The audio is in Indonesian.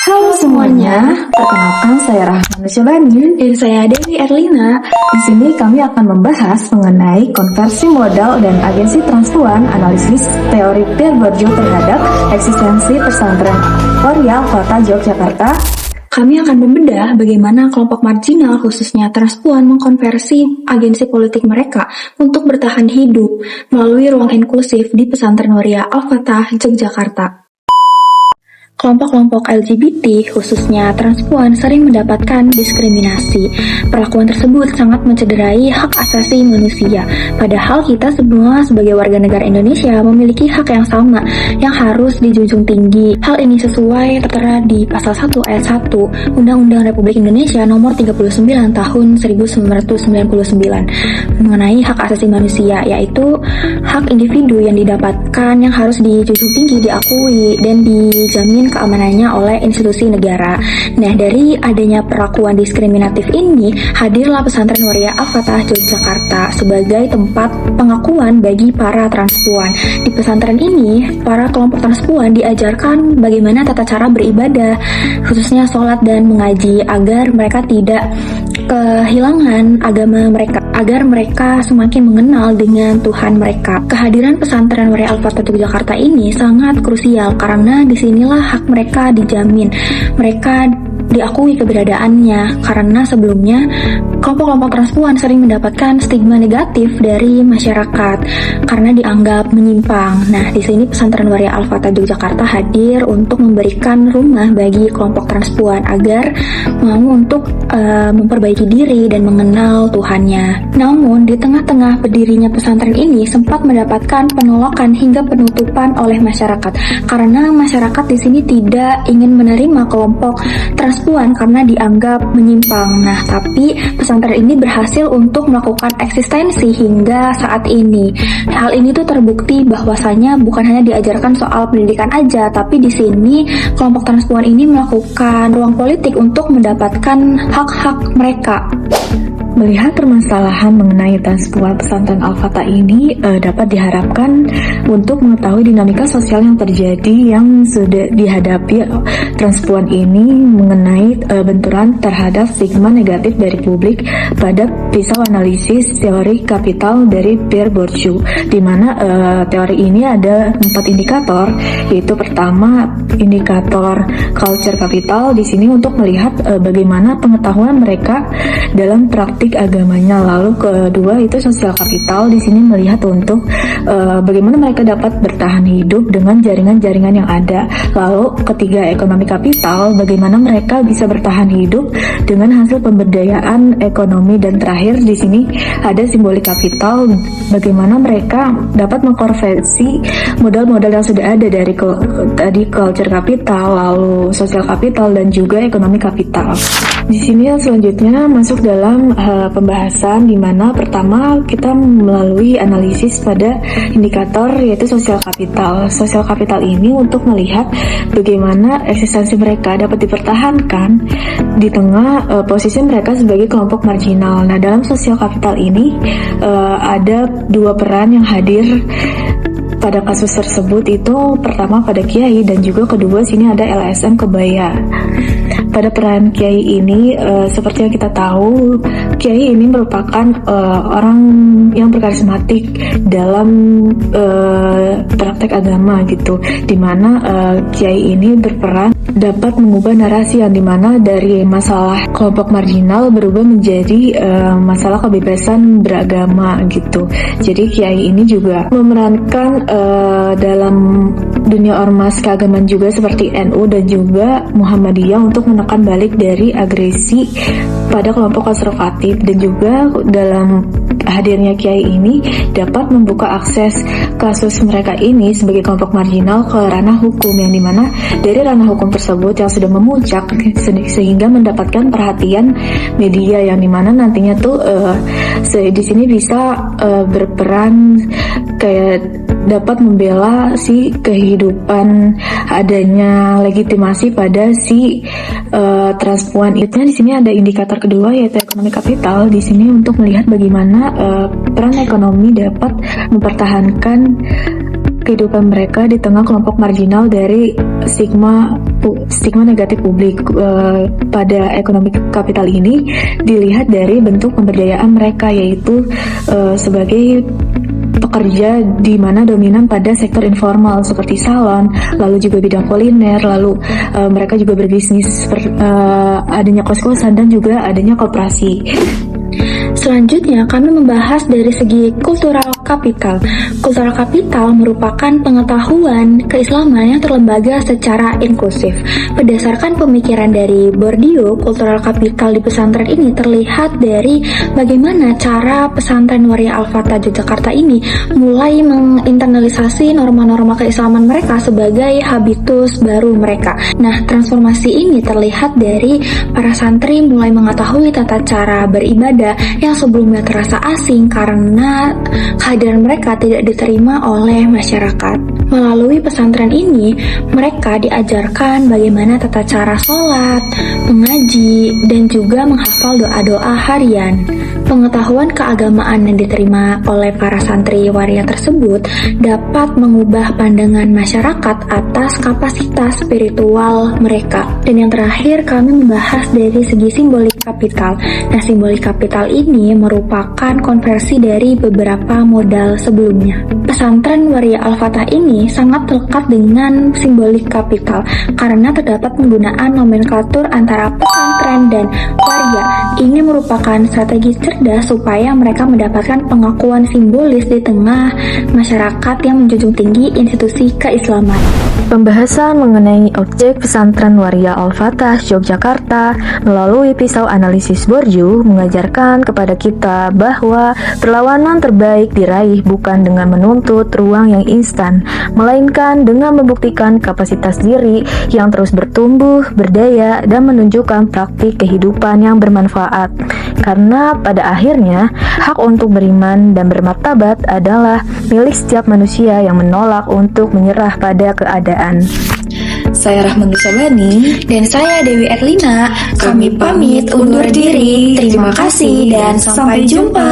Halo semuanya, perkenalkan saya Rahman Syabani Dan saya Dewi Erlina. Di sini kami akan membahas mengenai konversi modal dan agensi transpuan, analisis teori Pierre Bourdieu terhadap eksistensi pesantren Royal Kota Yogyakarta. Kami akan membedah bagaimana kelompok marginal khususnya transpuan mengkonversi agensi politik mereka untuk bertahan hidup melalui ruang inklusif di pesantren Waria Al-Fatah, Yogyakarta. Kelompok-kelompok LGBT, khususnya transpuan, sering mendapatkan diskriminasi. Perlakuan tersebut sangat mencederai hak asasi manusia. Padahal kita semua sebagai warga negara Indonesia memiliki hak yang sama, yang harus dijunjung tinggi. Hal ini sesuai tertera di Pasal 1 Ayat 1 Undang-Undang Republik Indonesia Nomor 39 Tahun 1999 mengenai hak asasi manusia, yaitu hak individu yang didapatkan yang harus dijunjung tinggi, diakui, dan dijamin keamanannya oleh institusi negara. Nah, dari adanya perlakuan diskriminatif ini, hadirlah pesantren Waria Al-Fatah Yogyakarta sebagai tempat pengakuan bagi para transpuan. Di pesantren ini, para kelompok transpuan diajarkan bagaimana tata cara beribadah, khususnya sholat dan mengaji, agar mereka tidak kehilangan agama mereka, agar mereka semakin mengenal dengan Tuhan mereka. Kehadiran pesantren Waria Al-Fatah Yogyakarta ini sangat krusial karena disinilah hak mereka dijamin, mereka diakui keberadaannya, karena sebelumnya kelompok-kelompok transpuan sering mendapatkan stigma negatif dari masyarakat karena dianggap menyimpang. Nah, di sini pesantren Waria Al-Fatah Yogyakarta hadir untuk memberikan rumah bagi kelompok transpuan agar mau untuk memperbaiki diri dan mengenal Tuhannya. Namun, di tengah-tengah berdirinya pesantren ini sempat mendapatkan penolakan hingga penutupan oleh masyarakat karena masyarakat di sini tidak ingin menerima kelompok transpuan karena dianggap menyimpang. Nah, tapi pesantren ini berhasil untuk melakukan eksistensi hingga saat ini. Hal ini tuh terbukti bahwasanya bukan hanya diajarkan soal pendidikan aja, tapi di sini kelompok transpuan ini melakukan ruang politik untuk mendapatkan hak-hak mereka. Melihat permasalahan mengenai transpuan pesantren Al-Fatah ini dapat diharapkan untuk mengetahui dinamika sosial yang terjadi yang sudah dihadapi transpuan ini mengenai benturan terhadap stigma negatif dari publik pada pisau analisis teori kapital dari Pierre Bourdieu, di mana teori ini ada 4 indikator, yaitu pertama indikator culture capital di sini untuk melihat bagaimana pengetahuan mereka dalam praktik agamanya. Lalu kedua itu sosial kapital, di sini melihat untuk bagaimana mereka dapat bertahan hidup dengan jaringan-jaringan yang ada. Lalu ketiga ekonomi kapital, bagaimana mereka bisa bertahan hidup dengan hasil pemberdayaan ekonomi, dan terakhir di sini ada simbolik kapital, bagaimana mereka dapat mengkonversi modal-modal yang sudah ada dari tadi culture kapital, lalu sosial kapital, dan juga ekonomi kapital. Di sini yang selanjutnya masuk dalam pembahasan di mana pertama kita melalui analisis pada indikator yaitu sosial kapital. Sosial kapital ini untuk melihat bagaimana eksistensi mereka dapat dipertahankan di tengah posisi mereka sebagai kelompok marginal. Nah, dalam sosial kapital ini ada 2 peran yang hadir pada kasus tersebut, itu pertama pada kiai dan juga kedua sini ada LSM Kebaya. Pada peran kiai ini seperti yang kita tahu, kiai ini merupakan orang yang berkarismatik dalam praktek agama gitu, dimana kiai ini berperan dapat mengubah narasi yang dimana dari masalah kelompok marginal berubah menjadi masalah kebebasan beragama gitu. Jadi kiai ini juga memerankan dalam dunia ormas keagamaan juga seperti NU dan juga Muhammadiyah untuk menekan balik dari agresi pada kelompok konservatif, dan juga dalam hadirnya kiai ini dapat membuka akses kasus mereka ini sebagai kelompok marginal ke ranah hukum, yang dimana dari ranah hukum tersebut yang sudah memuncak sehingga mendapatkan perhatian media, yang dimana nantinya tuh di sini bisa berperan kayak dapat membela si kehidupan adanya legitimasi pada si transpuan itu. Di sini ada indikator kedua yaitu ekonomi kapital. Di sini untuk melihat bagaimana peran ekonomi dapat mempertahankan kehidupan mereka di tengah kelompok marginal dari stigma negatif publik. Pada ekonomi kapital ini dilihat dari bentuk pemberdayaan mereka, yaitu sebagai pekerja di mana dominan pada sektor informal seperti salon, lalu juga bidang kuliner, lalu mereka juga berbisnis, adanya kos-kosan dan juga adanya koperasi. Selanjutnya, kami membahas dari segi kultural kapital. Kultural kapital merupakan pengetahuan keislaman yang terlembaga secara inklusif. Berdasarkan pemikiran dari Bourdieu, kultural kapital di pesantren ini terlihat dari bagaimana cara pesantren Waria Al-Fatah Yogyakarta ini mulai menginternalisasi norma-norma keislaman mereka sebagai habitus baru mereka. Nah, transformasi ini terlihat dari para santri mulai mengetahui tata cara beribadah yang sebelumnya terasa asing karena kehadiran mereka tidak diterima oleh masyarakat. Melalui pesantren ini, mereka diajarkan bagaimana tata cara sholat, mengaji, dan juga menghafal doa-doa harian. Pengetahuan keagamaan yang diterima oleh para santri waria tersebut dapat mengubah pandangan masyarakat atas kapasitas spiritual mereka. Dan yang terakhir, kami membahas dari segi simbolik kapital. Nah, simbolik kapital ini merupakan konversi dari beberapa modal sebelumnya. Pesantren Waria Al-Fatah ini sangat lekat dengan simbolik kapital karena terdapat penggunaan nomenklatur antara pesantren dan waria. Ini merupakan strategi cerdas supaya mereka mendapatkan pengakuan simbolis di tengah masyarakat yang menjunjung tinggi institusi keislaman. Pembahasan mengenai objek pesantren Waria Al-Fatah Yogyakarta melalui pisau analisis Bourdieu mengajarkan kepada kita bahwa perlawanan terbaik diraih bukan dengan menuntut ruang yang instan, melainkan dengan membuktikan kapasitas diri yang terus bertumbuh, berdaya, dan menunjukkan praktik kehidupan yang bermanfaat. Karena pada akhirnya, hak untuk beriman dan bermartabat adalah milik setiap manusia yang menolak untuk menyerah pada keadaan. Saya Rahman Sabani Dan saya Dewi Erlina. Kami pamit undur diri. Terima kasih dan sampai jumpa.